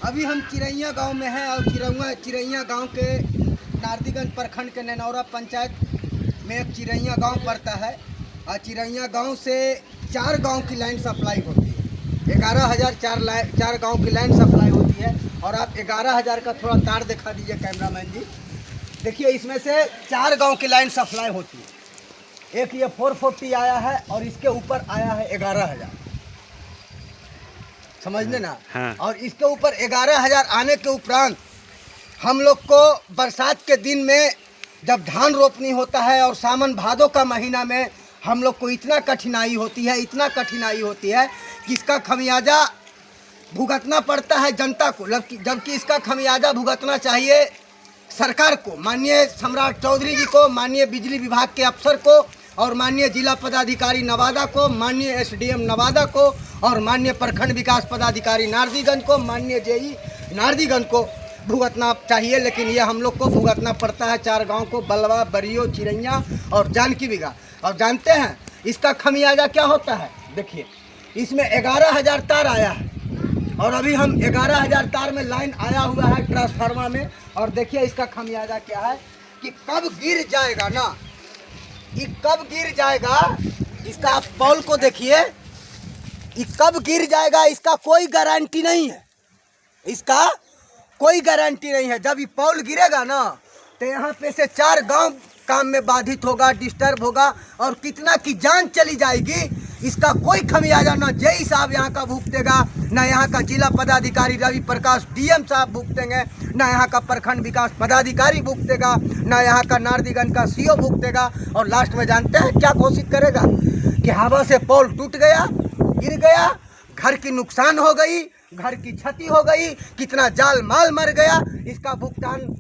अभी हम चिरैया गांव में हैं और चिरैया गांव के नारदीगंज प्रखंड के ननौरा पंचायत में एक चिरैया गांव पड़ता है और चिरैया गांव से 4 गांव की लाइन सप्लाई होती है। 11,000 चार गांव की लाइन सप्लाई होती है। और आप 11,000 का थोड़ा तार दिखा दीजिए कैमरामैन जी। देखिए इसमें से 4 गांव की लाइन सप्लाई होती है। एक ये 440 आया है और इसके ऊपर आया है 11,000, समझने ना। हाँ। और इसके ऊपर 11,000 आने के उपरांत हम लोग को बरसात के दिन में जब धान रोपनी होता है और सावन भादों का महीना में हम लोग को इतना कठिनाई होती है कि इसका खमियाजा भुगतना पड़ता है जनता को, जबकि इसका खमियाजा भुगतना चाहिए सरकार को, माननीय सम्राट चौधरी जी को, माननीय बिजली विभाग के अफसर को और माननीय जिला पदाधिकारी नवादा को, माननीय एसडीएम नवादा को और माननीय प्रखंड विकास पदाधिकारी नारदीगंज को, माननीय जेई नारदीगंज को भुगतना चाहिए। लेकिन ये हम लोग को भुगतना पड़ता है 4 गांव को, बलवा, बरियो, चिरैया और जानकी बिघा। और जानते हैं इसका खमियाजा क्या होता है? देखिए इसमें 11,000 तार आया है और अभी हम 11,000 तार में लाइन आया हुआ है ट्रांसफार्मर में। और देखिए इसका खमियाजा क्या है कि कब गिर जाएगा ना, ये कब गिर जाएगा, इसका आप पॉल को देखिए, ये कब गिर जाएगा इसका कोई गारंटी नहीं है, इसका कोई गारंटी नहीं है। जब ये पॉल गिरेगा ना तो यहाँ पे से 4 गांव काम में बाधित होगा, डिस्टर्ब होगा और कितना की जान चली जाएगी, इसका कोई खमियाजा ना जेई साहब यहाँ का भुगतेगा, ना यहाँ का जिला पदाधिकारी रवि प्रकाश डीएम साहब भुगतेंगे, ना यहाँ का प्रखंड विकास पदाधिकारी भुगतेगा, ना यहाँ का नारदीगंज का सीओ भुगतेगा। और लास्ट में जानते हैं क्या घोषित करेगा कि हवा से पोल टूट गया, गिर गया, घर की नुकसान हो गई, घर की क्षति हो गई, कितना जाल माल मर गया, इसका भुगतान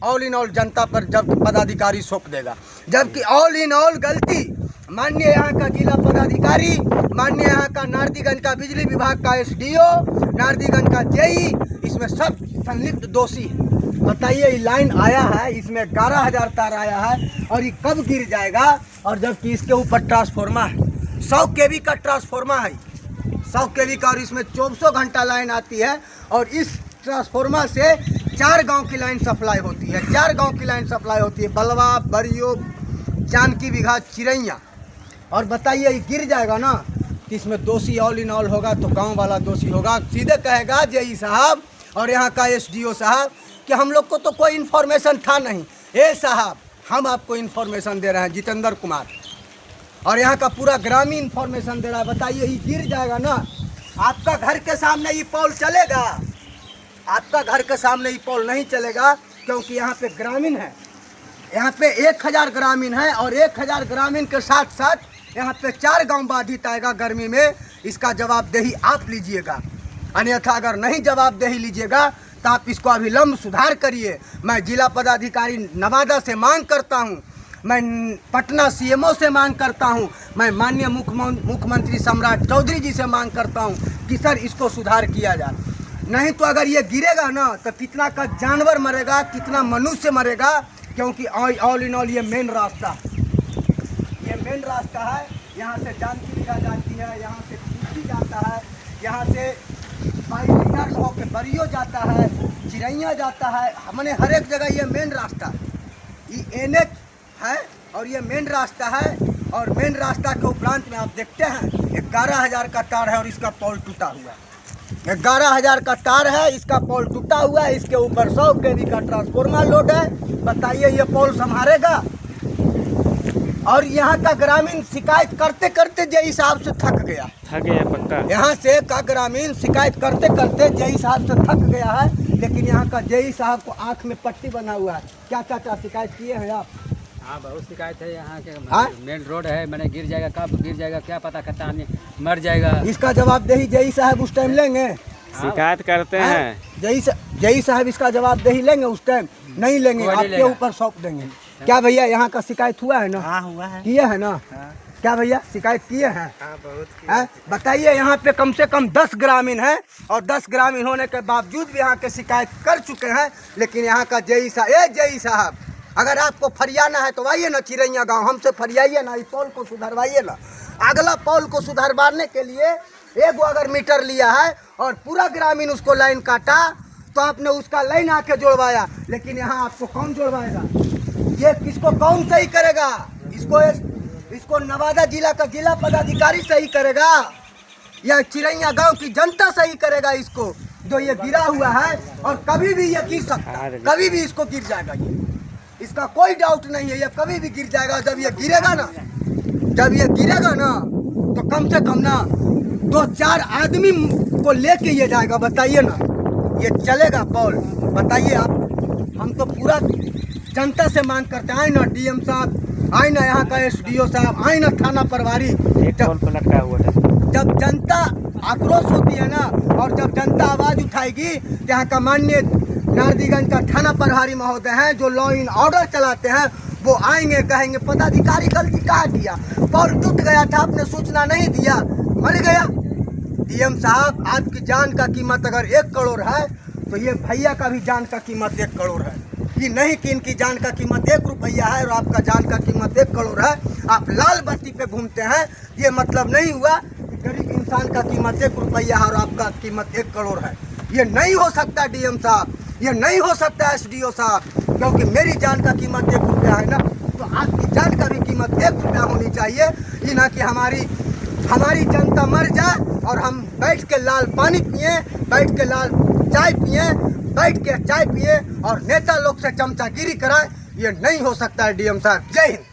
ऑल इन ऑल जनता पर जब पदाधिकारी सौंप देगा। जबकि ऑल इन ऑल गलती माननीय यहाँ का जिला पदाधिकारी, माननीय यहाँ का नारदीगंज का बिजली विभाग का एसडीओ, नारदीगंज का जेई, इसमें सब संलिप्त दोषी है। बताइए ये लाइन आया है, इसमें 11,000 तार आया है और ये कब गिर जाएगा? और जबकि इसके ऊपर ट्रांसफार्मर है, 100 केवी का ट्रांसफार्मर है, 100 केवी का, और इसमें 2400 घंटा लाइन आती है। और इस ट्रांसफार्मर से 4 गांव की लाइन सप्लाई होती है, 4 गांव की लाइन सप्लाई होती है, बलवा, बरियो, जानकी बिघा, चिरैया। और बताइए ये गिर जाएगा ना तो इसमें दोषी ऑल इन ऑल होगा, तो गांव वाला दोषी होगा। सीधे कहेगा जेई साहब और यहाँ का एसडीओ साहब कि हम लोग को तो कोई इन्फॉर्मेशन था नहीं। ए साहब हम आपको इन्फॉर्मेशन दे रहे हैं, जितेंद्र कुमार, और यहाँ का पूरा ग्रामीण इन्फॉर्मेशन दे रहा है। बताइए ये गिर जाएगा ना, आपका घर के सामने ये पोल चलेगा? आपका घर के सामने ये पोल नहीं चलेगा, क्योंकि यहाँ पे ग्रामीण है, यहाँ पे 1,000 ग्रामीण है और 1,000 ग्रामीण के साथ साथ यहाँ पे 4 गांव बाधित आएगा गर्मी में। इसका जवाबदेही आप लीजिएगा, अन्यथा अगर नहीं जवाबदेही लीजिएगा तो आप इसको अविलंब सुधार करिए। मैं जिला पदाधिकारी नवादा से मांग करता हूँ, मैं पटना सीएमओ से मांग करता हूँ, मैं माननीय मुख्यमंत्री सम्राट चौधरी जी से मांग करता हूँ कि सर इसको सुधार किया जाए। नहीं तो अगर ये गिरेगा ना तो कितना का जानवर मरेगा, कितना मनुष्य मरेगा, क्योंकि ऑल इन ऑल ये मेन रास्ता है। यहाँ से जानकी बिघा जाती है, यहाँ से टूटी जाता है, यहाँ से बाईलीटर होकर बरियो जाता है, चिरैया जाता है, हमने हर एक जगह ये मेन रास्ता, ये एनएच है और ये मेन रास्ता है। और मेन रास्ता के उपरांत में आप देखते हैं 11,000 का तार है और इसका पोल टूटा हुआ है। 11,000 का तार है, इसका पोल टूटा हुआ है, इसके ऊपर 100 केवी का ट्रांसफार्मर लोड है। बताइए ये पोल संभालेगा? और यहाँ का ग्रामीण शिकायत करते करते जेई साहब से थक गया पक्का। यहाँ से का ग्रामीण शिकायत करते करते जेई साहब से थक गया है। लेकिन यहाँ का जेई साहब को आँख में पट्टी बना हुआ है। क्या शिकायत किए हैं आप? हाँ बहुत शिकायत है यहाँ के। मेन रोड है, मैंने गिर जाएगा, कब गिर जाएगा क्या पता, खतरा आदमी मर जाएगा। इसका जवाबदेही जेई साहब उस टाइम लेंगे? शिकायत करते हैं जेई साहब इसका जवाबदेही लेंगे? उस टाइम नहीं लेंगे, आपके ऊपर सौंप देंगे। क्या भैया यहाँ का शिकायत हुआ है ना? हाँ हुआ है, किए है ना? हाँ। क्या भैया शिकायत किए हैं? हाँ बहुत। बताइए यहाँ पे कम से कम 10 ग्रामीण हैं और 10 ग्रामीण होने के बावजूद भी यहाँ के शिकायत कर चुके हैं। लेकिन यहाँ का जेई साहब अगर आपको फरियाना है तो आइए ना चिरैया गांव, हमसे फरियाइए ना, इस पोल को सुधरवाइए ना। अगला पोल को सुधरवाने के लिए एक अगर मीटर लिया है और पूरा ग्रामीण उसको लाइन काटा तो आपने उसका लाइन आके जोड़वाया, लेकिन यहाँ आपको कौन जोड़वाएगा? ये किसको कौन सही करेगा? इसको नवादा जिला का जिला पदाधिकारी सही करेगा या चिरैया गांव की जनता सही करेगा? इसको जो ये गिरा हुआ है, और कभी भी ये गिर सकता है, कभी भी इसको गिर जाएगा, ये इसका कोई डाउट नहीं है, ये कभी भी गिर जाएगा। जब ये गिरेगा ना तो कम से कम ना 2-4 आदमी को लेके ये जाएगा। बताइए ना, ये चलेगा पॉल? बताइए आप। हम तो पूरा जनता से मांग करते हैं, आए ना डीएम साहब, आए ना यहाँ का एसडीओ साहब, आए ना थाना प्रभारी। जब जनता आक्रोश होती है ना, और जब जनता आवाज उठाएगी, तो यहाँ का माननीय नारदीगंज का थाना प्रभारी महोदय हैं जो लॉ एंड ऑर्डर चलाते हैं, वो आएंगे, कहेंगे पदाधिकारी गलती कहाँ किया, पॉल टूट गया था, आपने सूचना नहीं दिया, मर गया। डीएम साहब, आपकी जान का कीमत अगर 1 करोड़ है, तो ये भैया का भी जान का कीमत 1 करोड़ है। ये नहीं कि इनकी जान का कीमत 1 रुपया है और आपका जान का कीमत 1 करोड़ है। आप लाल बत्ती पे घूमते हैं, ये मतलब नहीं हुआ कि गरीब इंसान का कीमत 1 रुपया है और आपका कीमत 1 करोड़ है। ये नहीं हो सकता डीएम साहब, ये नहीं हो सकता एसडीओ साहब, क्योंकि मेरी जान का कीमत 1 रुपया है ना, तो आपकी जान का भी कीमत 1 रुपया होनी चाहिए। ये ना कि हमारी जनता मर जाए और हम बैठ के लाल पानी पिए, बैठ के लाल चाय पिए, बैठ के चाय पिए और नेता लोग से चमचागिरी कराएं। ये नहीं हो सकता है डीएम साहब। जय हिंद।